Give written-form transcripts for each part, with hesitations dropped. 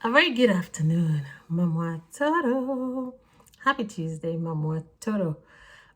A very good afternoon, Mama Toro. Happy Tuesday, Mama Toro.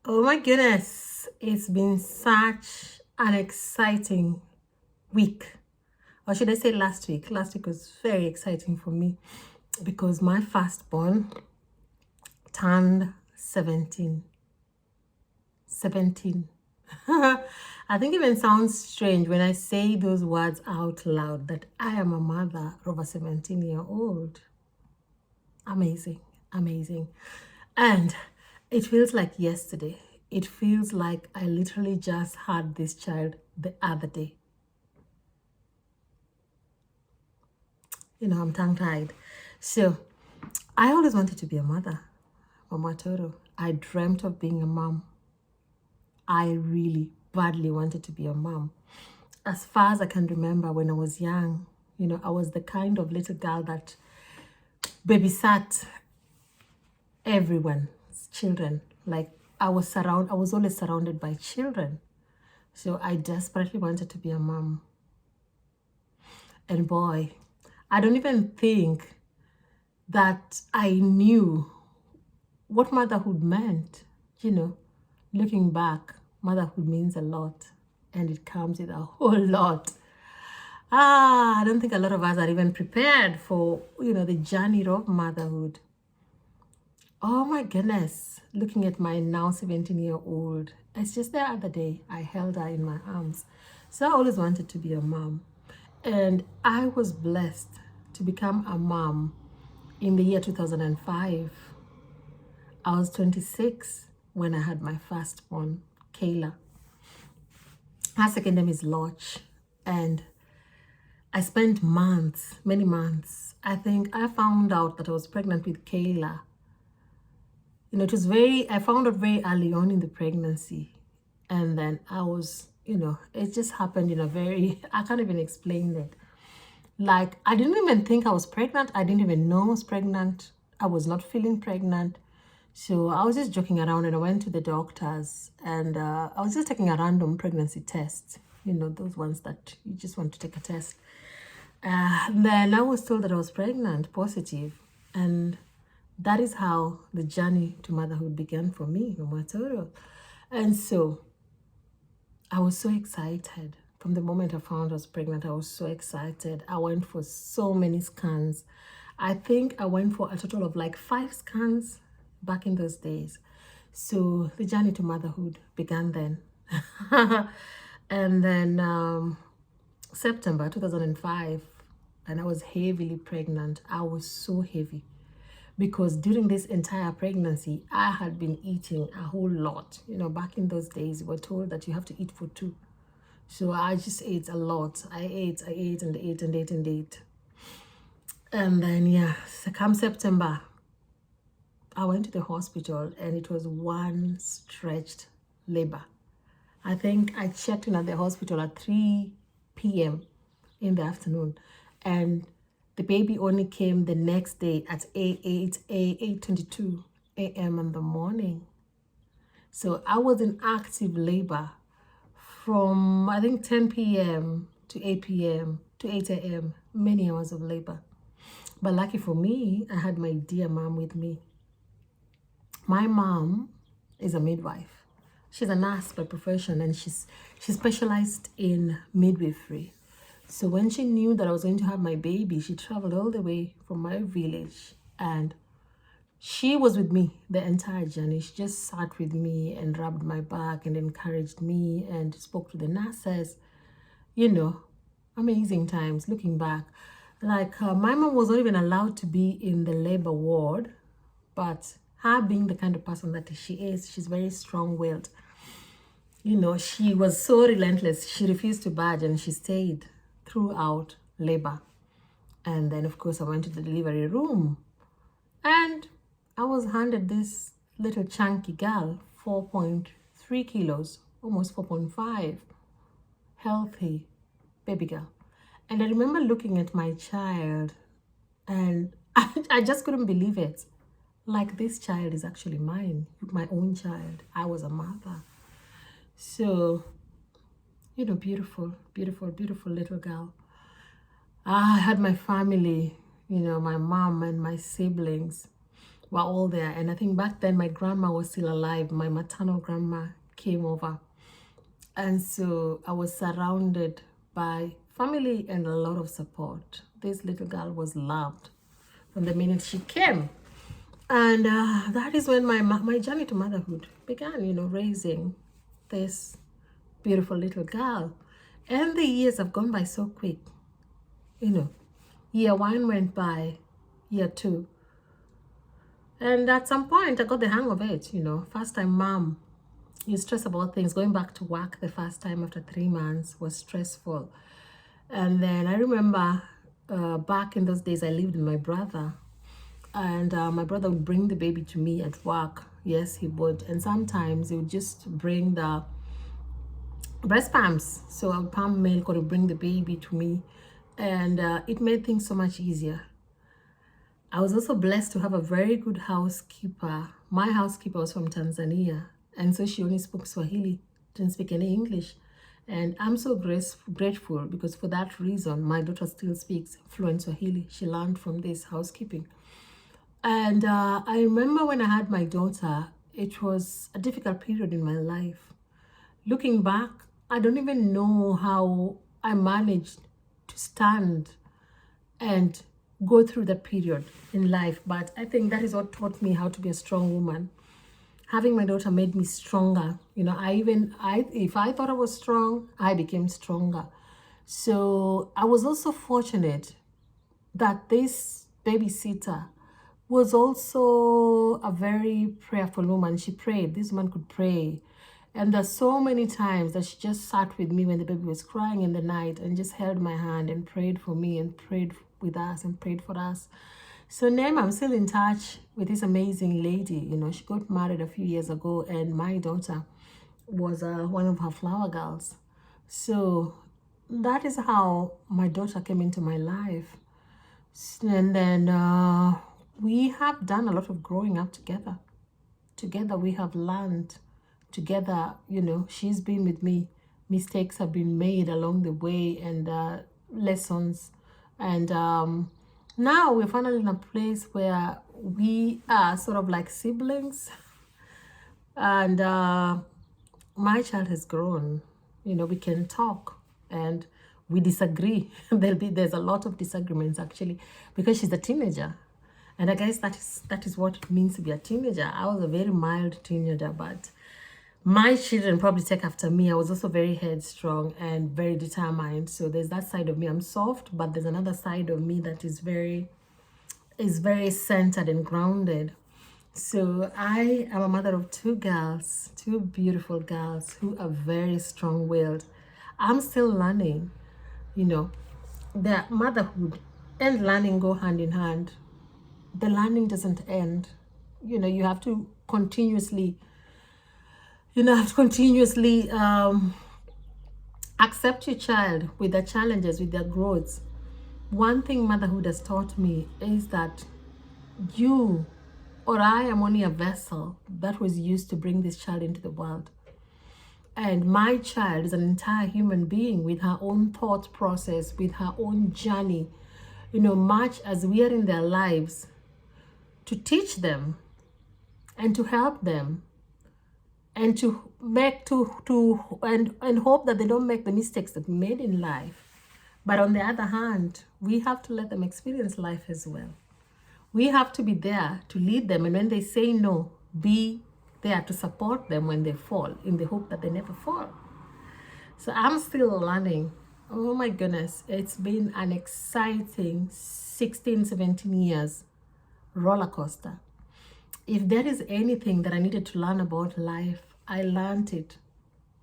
Oh my goodness, it's been such an exciting week. Or should I say last week? Last week was very exciting for me because my firstborn turned 17. 17. I think it even sounds strange when I say those words out loud that I am a mother of a 17-year-old. Amazing, amazing. And it feels like yesterday. It feels like I literally just had this child the other day. I'm tongue-tied. So I always wanted to be a mother, Mama Toro. I dreamt of being a mom. I really badly wanted to be a mom. As far as I can remember when I was young, I was the kind of little girl that babysat everyone's children. Like I was always surrounded by children. So I desperately wanted to be a mom. And boy, I don't even think that I knew what motherhood meant. Looking back, motherhood means a lot and it comes with a whole lot. I don't think a lot of us are even prepared for, the journey of motherhood. Oh my goodness, looking at my now 17-year-old, it's just the other day I held her in my arms. So I always wanted to be a mom. And I was blessed to become a mom in the year 2005. I was 26 when I had my firstborn, Kayla. Her second name is Loch. And I spent months, many months. I think I found out that I was pregnant with Kayla. I found out very early on in the pregnancy. And then I was, it just happened in a very, I can't even explain it. Like, I didn't even think I was pregnant. I didn't even know I was pregnant. I was not feeling pregnant. So I was just joking around and I went to the doctors and I was just taking a random pregnancy test. Those ones that you just want to take a test. Then I was told that I was pregnant, positive. And that is how the journey to motherhood began for me, Mama Toro. And so I was so excited. From the moment I found I was pregnant, I was so excited. I went for so many scans. I think I went for a total of like 5 scans back in those days. So the journey to motherhood began then. And then September 2005, and I was heavily pregnant. I was so heavy because during this entire pregnancy, I had been eating a whole lot. Back in those days, we were told that you have to eat for 2. So I just ate a lot. I ate and ate and ate and ate. And then, yeah, come September, I went to the hospital and it was one stretched labor. I think I checked in at the hospital at 3 p.m. in the afternoon. And the baby only came the next day at 8:22 a.m. in the morning. So I was in active labor from, I think, 10 p.m. to 8 p.m. to 8 a.m., many hours of labor. But lucky for me, I had my dear mom with me. My mom is a midwife. She's a nurse by profession and she specialized in midwifery. So when she knew that I was going to have my baby, she traveled all the way from my village and she was with me the entire journey. She just sat with me and rubbed my back and encouraged me and spoke to the nurses. Amazing times looking back. Like my mom was not even allowed to be in the labor ward, but her being the kind of person that she is, she's very strong-willed. She was so relentless. She refused to budge and she stayed throughout labor. And then, of course, I went to the delivery room and I was handed this little chunky girl, 4.3 kilos, almost 4.5, healthy baby girl. And I remember looking at my child and I just couldn't believe it. Like, this child is actually mine, my own child. I was a mother. So, beautiful, beautiful, beautiful little girl. I had my family, You know, my mom and my siblings were all there. And I think back then my grandma was still alive. My maternal grandma came over. And so I was surrounded by family and a lot of support. This little girl was loved from the minute she came. And that is when my journey to motherhood began, you know, raising this beautiful little girl. And the years have gone by so quick. You know, year 1 went by, year 2. And at some point, I got the hang of it, you know. First time mom, you stress about things. Going back to work the first time after 3 months was stressful. And then I remember back in those days, I lived with my brother. And my brother would bring the baby to me at work. Yes, he would. And sometimes he would just bring the breast pumps. So I would pump milk or he'd bring the baby to me. And it made things so much easier. I was also blessed to have a very good housekeeper. My housekeeper was from Tanzania. And so she only spoke Swahili, didn't speak any English. And I'm so grateful because for that reason, my daughter still speaks fluent Swahili. She learned from this housekeeping. And I remember when I had my daughter, it was a difficult period in my life. Looking back, I don't even know how I managed to stand and go through that period in life. But I think that is what taught me how to be a strong woman. Having my daughter made me stronger. You know, if I thought I was strong, I became stronger. So I was also fortunate that this babysitter was also a very prayerful woman. She prayed. This woman could pray. And there's so many times that she just sat with me when the baby was crying in the night and just held my hand and prayed for me and prayed with us and prayed for us. So now I'm still in touch with this amazing lady. You know, she got married a few years ago and my daughter was one of her flower girls. So that is how my daughter came into my life. And then we have done a lot of growing up together. Together we have learned. Together, you know, she's been with me. Mistakes have been made along the way and lessons. And now we're finally in a place where we are sort of like siblings. And my child has grown. You know, we can talk and we disagree. There's a lot of disagreements actually because she's a teenager. And I guess that is what it means to be a teenager. I was a very mild teenager, but my children probably take after me. I was also very headstrong and very determined. So there's that side of me. I'm soft, but there's another side of me that is very centered and grounded. So I am a mother of 2 girls, 2 beautiful girls who are very strong-willed. I'm still learning, you know, that motherhood and learning go hand in hand. The learning doesn't end. You know, you have to continuously accept your child with their challenges, with their growths. One thing motherhood has taught me is that you or I am only a vessel that was used to bring this child into the world. And my child is an entire human being with her own thought process, with her own journey, you know, much as we are in their lives to teach them and to help them and to make and hope that they don't make the mistakes that we made in life. But on the other hand, we have to let them experience life as well. We have to be there to lead them, and when they say no, be there to support them when they fall, in the hope that they never fall. So I'm still learning. Oh my goodness, it's been an exciting 16, 17 years roller coaster. If there is anything that I needed to learn about life, I learned it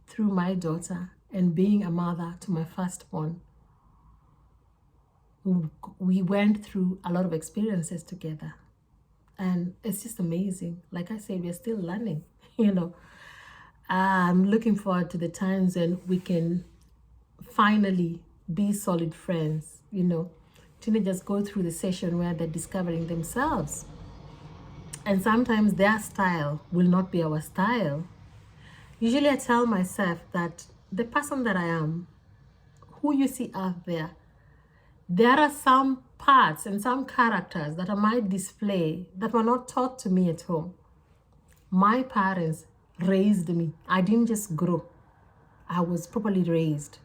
through my daughter and being a mother to my firstborn. We went through a lot of experiences together. And it's just amazing. Like I said, we're still learning, you know. I'm looking forward to the times when we can finally be solid friends, you know. Teenagers go through the session where they're discovering themselves. And sometimes their style will not be our style. Usually I tell myself that the person that I am, who you see out there are some parts and some characters that I might display that were not taught to me at home. My parents raised me. I didn't just grow, I was properly raised.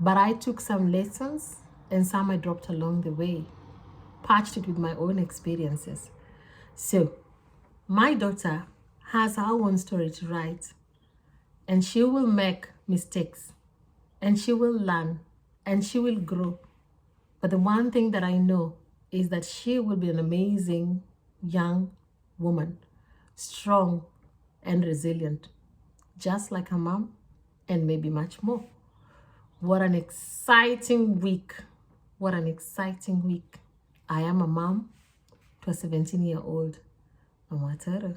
But I took some lessons and some I dropped along the way, patched it with my own experiences. So, my daughter has her own story to write, and she will make mistakes, and she will learn, and she will grow. But the one thing that I know is that she will be an amazing young woman, strong and resilient, just like her mom, and maybe much more. What an exciting week! What an exciting week. I am a mom to a 17-year-old Mama Tara.